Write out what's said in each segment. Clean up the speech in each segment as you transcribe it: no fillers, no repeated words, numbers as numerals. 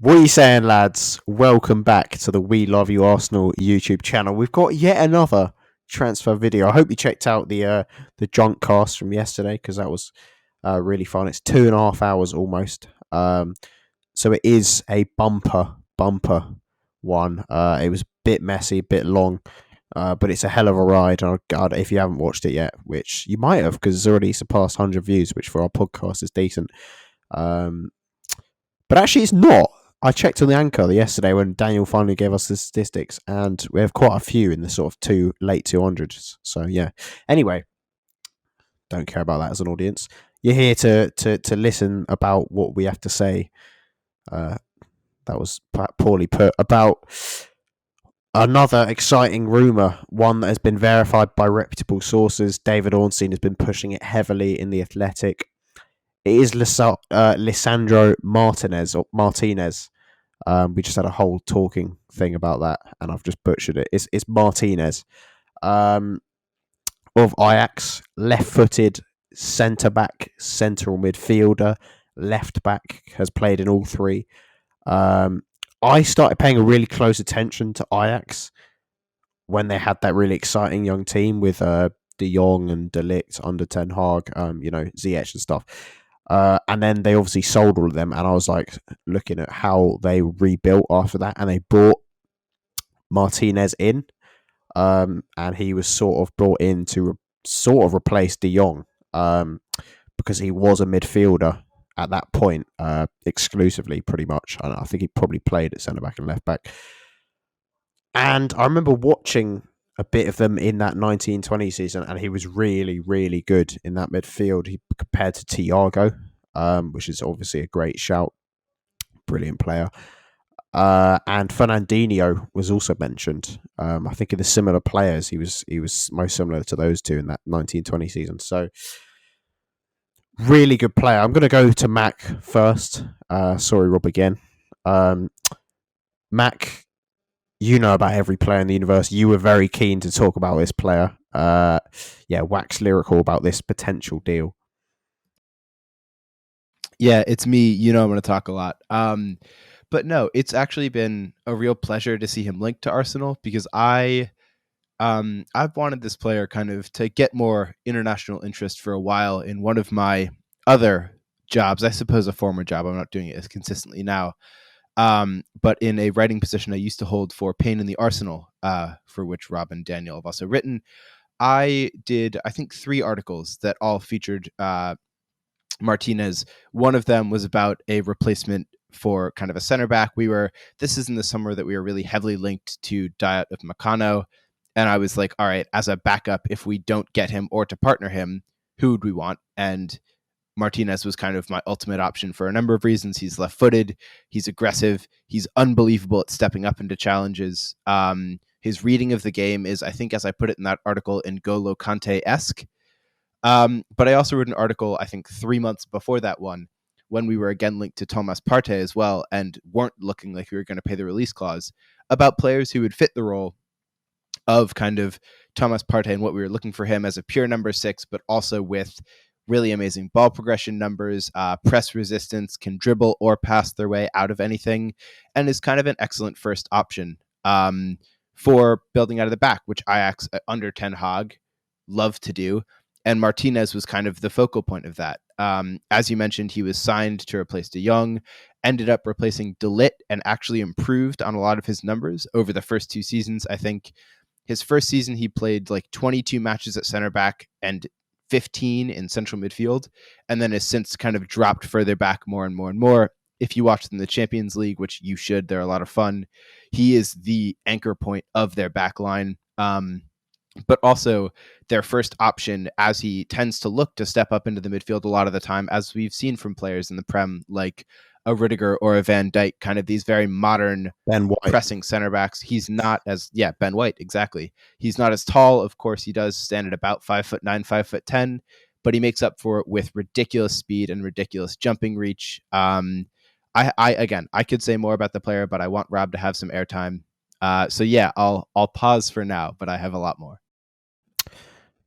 What are you saying, lads? Welcome back to the We Love You Arsenal YouTube channel. We've got yet another transfer video. I hope you checked out the drunk cast from yesterday because that was really fun. It's 2.5 hours almost. So it is a bumper one. It was a bit messy, a bit long, but it's a hell of a ride. Oh, God, if you haven't watched it yet, which you might have because it's already surpassed 100 views, which for our podcast is decent. Um, but actually, it's not. I checked on the anchor yesterday when Daniel finally gave us the statistics, and we have quite a few in the sort of late 200s. So yeah. Anyway, don't care about that as an audience. You're here to listen about what we have to say. Uh, that was poorly put about another exciting rumor, one that has been verified by reputable sources. David Ornstein has been pushing it heavily in the Athletic. It is Lisandro Martinez. We just had a whole talking thing about that, and I've just butchered it. It's Martinez um, of Ajax, left-footed centre back, central midfielder, left back. Has played in all three. Um, I started paying a really close attention to Ajax when they had that really exciting young team with De Jong and De Ligt under Ten Hag, Ziyech and stuff. And then they obviously sold all of them, and I was like looking at how they rebuilt after that, and they brought Martinez in, and he was sort of brought in to sort of replace De Jong, because he was a midfielder at that point, exclusively, pretty much. And I think he probably played at centre back and left back. And I remember watching a bit of them in that 1920 season, and he was really, really good in that midfield. He compared to Thiago, which is obviously a great shout, brilliant player. And Fernandinho was also mentioned. I think in the similar players, he was most similar to those two in that 1920 season. So really good player. I'm going to go to Mac first. Sorry, Rob again. Mac, you know about every player in the universe. You were very keen to talk about this player. Wax lyrical about this potential deal. Yeah, it's me. You know I'm going to talk a lot. But no, it's actually been a real pleasure to see him linked to Arsenal because I've wanted this player kind of to get more international interest for a while in one of my other jobs. I suppose a former job. I'm not doing it as consistently now. But in a writing position I used to hold for Pain in the Arsenal, for which Rob and Daniel have also written. I did, I think, 3 articles that all featured Martinez. One of them was about a replacement for kind of a center back. This is in the summer that we were really heavily linked to Diet of Meccano. And I was like, all right, as a backup, if we don't get him or to partner him, who would we want? And Martinez was kind of my ultimate option for a number of reasons. He's left-footed, he's aggressive, he's unbelievable at stepping up into challenges. His reading of the game is, I think, as I put it in that article, N'Golo Kante-esque. But I also wrote an article, I think 3 months before that one, when we were again linked to Thomas Partey as well and weren't looking like we were going to pay the release clause, about players who would fit the role of kind of Thomas Partey and what we were looking for him as a pure number 6, but also with really amazing ball progression numbers, press resistance, can dribble or pass their way out of anything, and is kind of an excellent first option for building out of the back, which Ajax under Ten Hag love to do. And Martinez was kind of the focal point of that. As you mentioned, he was signed to replace De Jong, ended up replacing De Ligt, and actually improved on a lot of his numbers over the first 2 seasons. I think his first season, he played like 22 matches at center back and 15 in central midfield, and then has since kind of dropped further back more and more and more. If you watch them in the Champions League, which you should, they're a lot of fun. He is the anchor point of their back line. But also their first option, as he tends to look to step up into the midfield a lot of the time, as we've seen from players in the Prem like a Rudiger or a Van Dijk, kind of these very modern Ben White. pressing center backs. He's not as, Ben White, exactly. He's not as tall. Of course, he does stand at about 5'9", 5'10", but he makes up for it with ridiculous speed and ridiculous jumping reach. I could say more about the player, but I want Rob to have some airtime. So yeah, I'll pause for now, but I have a lot more.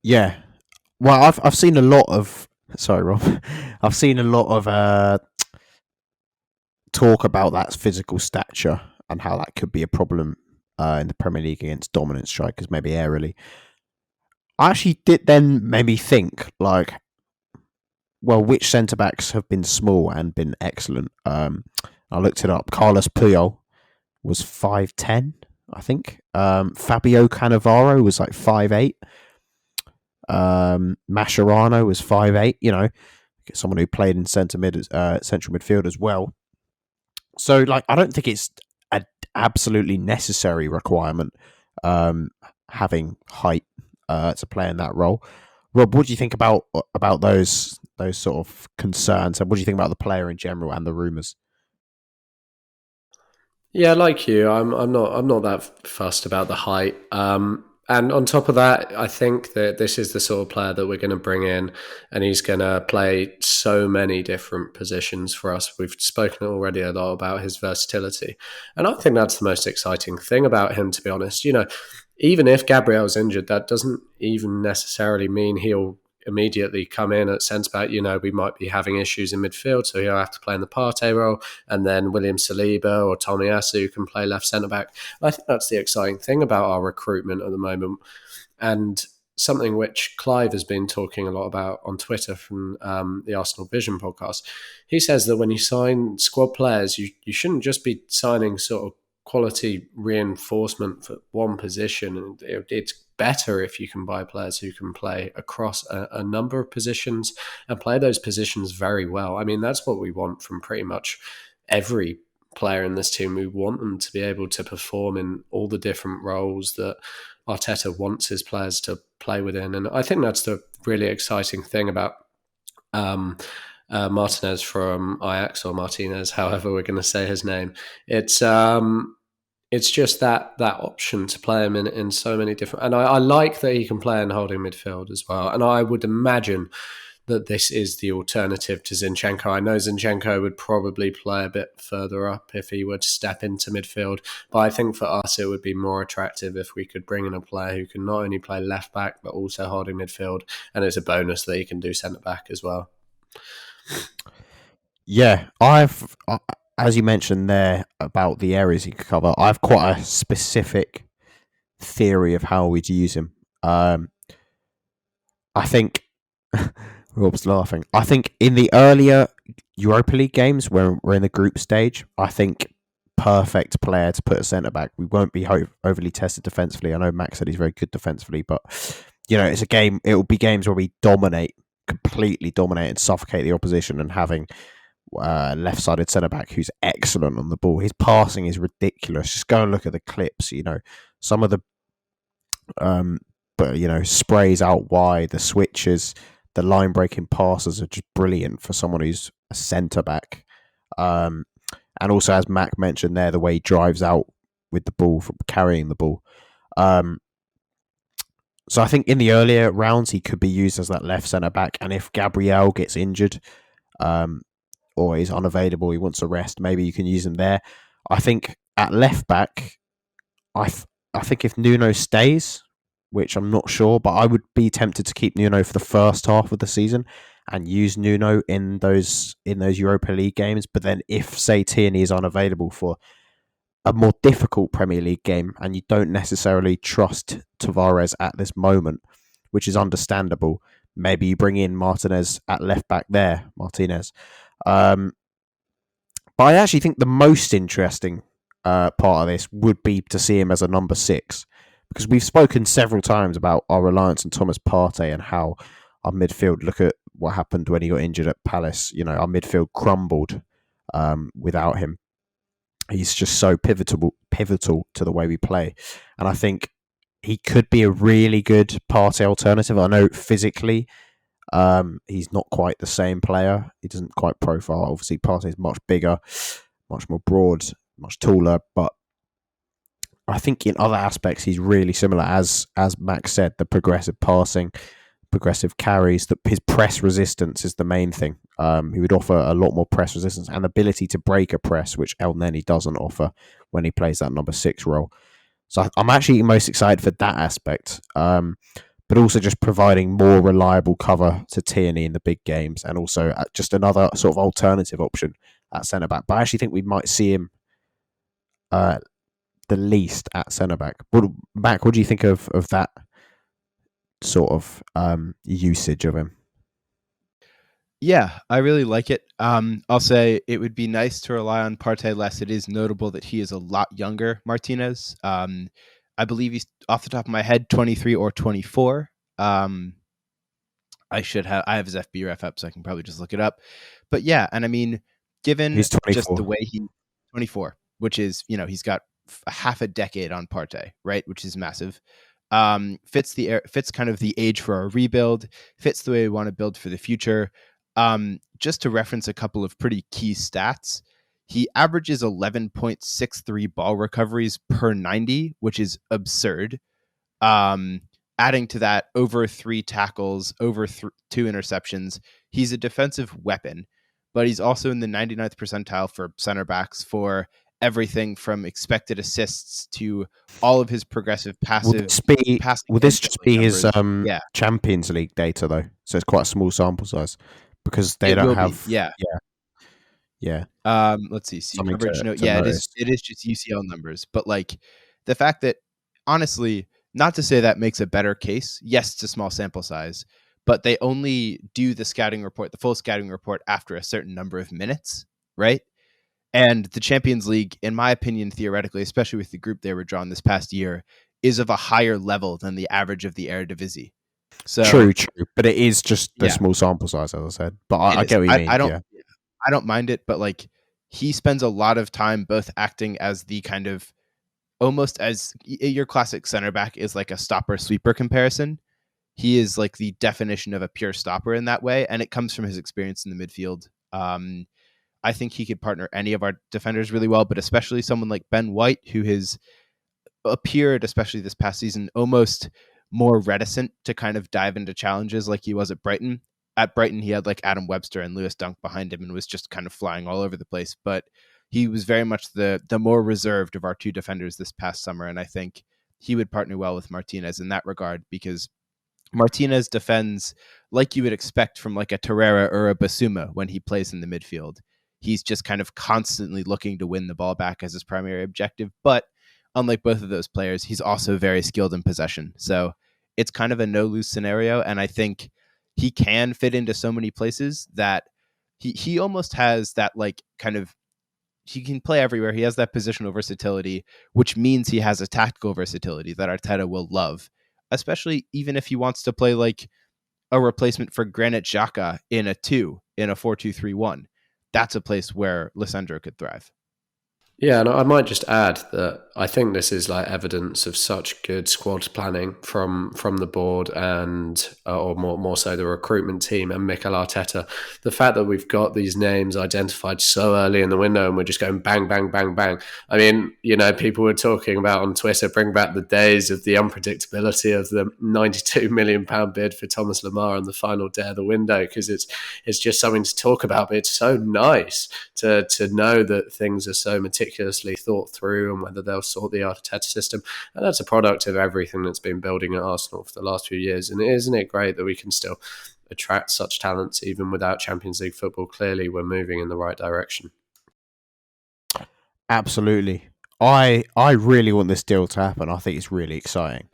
Yeah. Well, I've seen a lot of. Sorry, Rob. I've seen a lot of talk about that physical stature and how that could be a problem in the Premier League against dominant strikers, maybe aerially. I actually did then made me think, like, well, which centre backs have been small and been excellent? I looked it up. Carlos Puyol was 5'10", I think. Fabio Cannavaro was like 5'8". Mascherano was 5'8". You know, someone who played in central midfield as well. So, like, I don't think it's an absolutely necessary requirement having height to play in that role. Rob, what do you think about those sort of concerns, and what do you think about the player in general and the rumours? Yeah, like you, I'm not that fussed about the height. And on top of that, I think that this is the sort of player that we're going to bring in, and he's going to play so many different positions for us. We've spoken already a lot about his versatility, and I think that's the most exciting thing about him, to be honest. You know, even if Gabriel's injured, that doesn't even necessarily mean he'll immediately come in at centre back. You know, we might be having issues in midfield, so he'll have to play in the Partey role, and then William Saliba or Tomiyasu can play left centre back. I think that's the exciting thing about our recruitment at the moment, and something which Clive has been talking a lot about on Twitter from the Arsenal Vision podcast. He says that when you sign squad players, you shouldn't just be signing sort of quality reinforcement for one position. It's better if you can buy players who can play across a number of positions and play those positions very well. I mean, that's what we want from pretty much every player in this team. We want them to be able to perform in all the different roles that Arteta wants his players to play within. And I think that's the really exciting thing about Martinez from Ajax, or Martinez, however we're going to say his name. It's just that option to play him in so many different... And I like that he can play in holding midfield as well. And I would imagine that this is the alternative to Zinchenko. I know Zinchenko would probably play a bit further up if he were to step into midfield. But I think for us, it would be more attractive if we could bring in a player who can not only play left back, but also holding midfield. And it's a bonus that he can do centre back as well. Yeah, as you mentioned there about the areas he could cover, I've quite a specific theory of how we'd use him. I think Rob's laughing. I think in the earlier Europa League games where we're in the group stage, I think perfect player to put a centre back. We won't be overly tested defensively. I know Max said he's very good defensively, but you know, it's a game. It will be games where we completely dominate and suffocate the opposition, and having left-sided centre-back who's excellent on the ball. His passing is ridiculous. Just go and look at the clips. You know, some of the but you know, sprays out wide, the switches, the line-breaking passes are just brilliant for someone who's a centre-back. And also, as Mac mentioned there, the way he drives out with the ball from carrying the ball. So I think in the earlier rounds, he could be used as that left centre-back. And if Gabriel gets injured, or is unavailable, he wants a rest, maybe you can use him there. I think at left back, I think if Nuno stays, which I'm not sure, but I would be tempted to keep Nuno for the first half of the season and use Nuno in those Europa League games. But then if, say, Tierney is unavailable for a more difficult Premier League game and you don't necessarily trust Tavares at this moment, which is understandable, maybe you bring in Martinez at left back there, Martinez. But I actually think the most interesting part of this would be to see him as a number 6, because we've spoken several times about our reliance on Thomas Partey and how our midfield, look at what happened when he got injured at Palace. You know, our midfield crumbled without him. He's just so pivotal to the way we play. And I think he could be a really good Partey alternative. I know physically, he's not quite the same player. He doesn't quite profile. Obviously, Partey is much bigger, much more broad, much taller. But I think in other aspects, he's really similar. As Max said, the progressive passing, progressive carries, his press resistance is the main thing. He would offer a lot more press resistance and ability to break a press, which El Neni doesn't offer when he plays that number 6 role. So I'm actually most excited for that aspect. But also just providing more reliable cover to Tierney in the big games, and also just another sort of alternative option at centre back, but I actually think we might see him the least at centre back. Mac, what do you think of that sort of usage of him? Yeah, I really like it. I'll say it would be nice to rely on Partey less. It is notable that he is a lot younger, Martinez. I believe he's, off the top of my head, 23 or 24. I have his FB ref up, so I can probably just look it up. But yeah, and I mean, given He's 24. just the way 24, which is, he's got half a decade on Partey, right? Which is massive. Fits kind of the age for a rebuild, fits the way we want to build for the future. Just to reference a couple of pretty key stats, he averages 11.63 ball recoveries per 90, which is absurd. Adding to that, over 3 tackles, over 2 interceptions. He's a defensive weapon, but he's also in the 99th percentile for center backs for everything from expected assists to all of his progressive passive. Will this just be his Champions League data though? So it's quite a small sample size because they don't have. Yeah. Let's see coverage. It is just UCL numbers, but like the fact that, honestly, not to say that makes a better case. Yes, it's a small sample size, but they only do the full scouting report after a certain number of minutes, right? And the Champions League, in my opinion, theoretically, especially with the group they were drawn this past year, is of a higher level than the average of the Eredivisie. So true, but it is just the small sample size, as I said. But I get what you mean. I don't mind it, but like he spends a lot of time both acting as the kind of almost as your classic center back is like a stopper sweeper comparison. He is like the definition of a pure stopper in that way, and it comes from his experience in the midfield. I think he could partner any of our defenders really well, but especially someone like Ben White, who has appeared, especially this past season, almost more reticent to kind of dive into challenges like he was at Brighton. At Brighton, he had like Adam Webster and Lewis Dunk behind him and was just kind of flying all over the place. But he was very much the more reserved of our 2 defenders this past summer, and I think he would partner well with Martinez in that regard, because Martinez defends like you would expect from like a Torreira or a Basuma when he plays in the midfield. He's just kind of constantly looking to win the ball back as his primary objective. But unlike both of those players, he's also very skilled in possession. So it's kind of a no-lose scenario. And I think he can fit into so many places that he almost has that like kind of, he can play everywhere. He has that positional versatility, which means he has a tactical versatility that Arteta will love, especially even if he wants to play like a replacement for Granit Xhaka in a 4-2-3-1. That's a place where Lisandro could thrive. Yeah, and I might just add that I think this is like evidence of such good squad planning from the board and or more so the recruitment team and Mikel Arteta. The fact that we've got these names identified so early in the window and we're just going bang, bang, bang, bang. I mean, people were talking about on Twitter, bring back the days of the unpredictability of the £92 million bid for Thomas Lemar on the final day of the window, because it's just something to talk about. But it's so nice to know that things are so meticulously thought through and whether they'll sort the Arteta system. And that's a product of everything that's been building at Arsenal for the last few years. And isn't it great that we can still attract such talents even without Champions League football? Clearly, we're moving in the right direction. Absolutely. I really want this deal to happen. I think it's really exciting.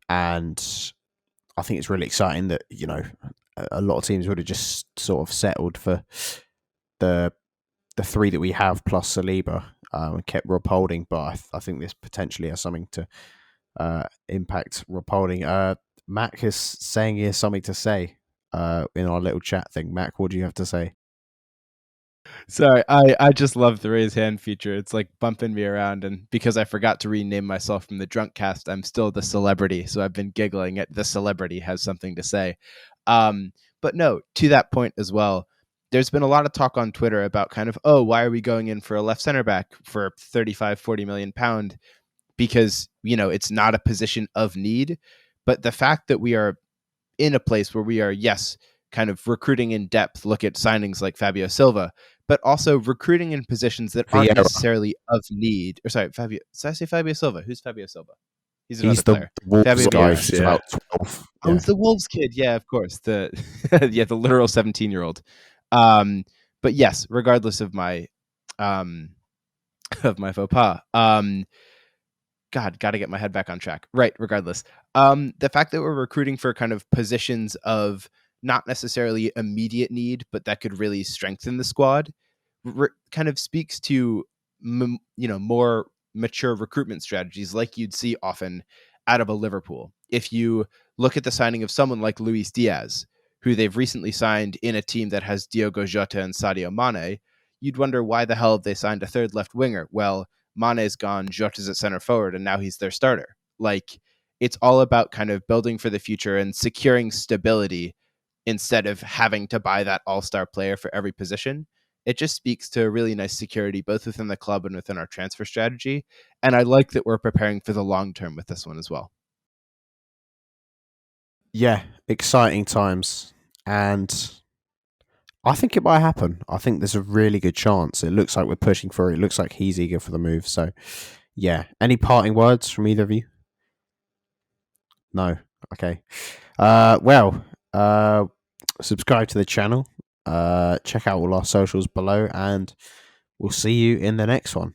And I think it's really exciting that, a lot of teams would have just sort of settled for the 3 that we have plus Saliba and kept Rob Holding. But I think this potentially has something to impact Rob Holding. Mac is saying he has something to say in our little chat thing. Mac, what do you have to say? Sorry, I just love the raise hand feature. It's like bumping me around, and because I forgot to rename myself from the drunk cast, I'm still the celebrity, so I've been giggling at the celebrity has something to say. But no, to that point as well, there's been a lot of talk on Twitter about kind of, why are we going in for a left center back for 35-40 million pound? Because, it's not a position of need. But the fact that we are in a place where we are, yes, kind of recruiting in depth, look at signings like Fabio Silva, but also recruiting in positions that aren't necessarily of need. Or sorry, Did I say Fabio Silva? Who's Fabio Silva? He's another player. The Wolves guy. He's about 12. Oh, it's the Wolves kid. Yeah, of course. The literal 17-year-old. But yes, regardless of my of my faux pas. God, got to get my head back on track. Right, regardless. The fact that we're recruiting for kind of positions of not necessarily immediate need, but that could really strengthen the squad, kind of speaks to more mature recruitment strategies like you'd see often out of a Liverpool. If you look at the signing of someone like Luis Diaz, who they've recently signed in a team that has Diogo Jota and Sadio Mane, you'd wonder why the hell they signed a third left winger. Well, Mane's gone, Jota's at center forward, and now he's their starter. Like, it's all about kind of building for the future and securing stability instead of having to buy that all-star player for every position. It just speaks to a really nice security, both within the club and within our transfer strategy. And I like that we're preparing for the long term with this one as well. Yeah, exciting times. And I think it might happen. I think there's a really good chance. It looks like we're pushing for it. It looks like he's eager for the move. So, yeah. Any parting words from either of you? No. Okay. Subscribe to the channel. Check out all our socials below, and we'll see you in the next one.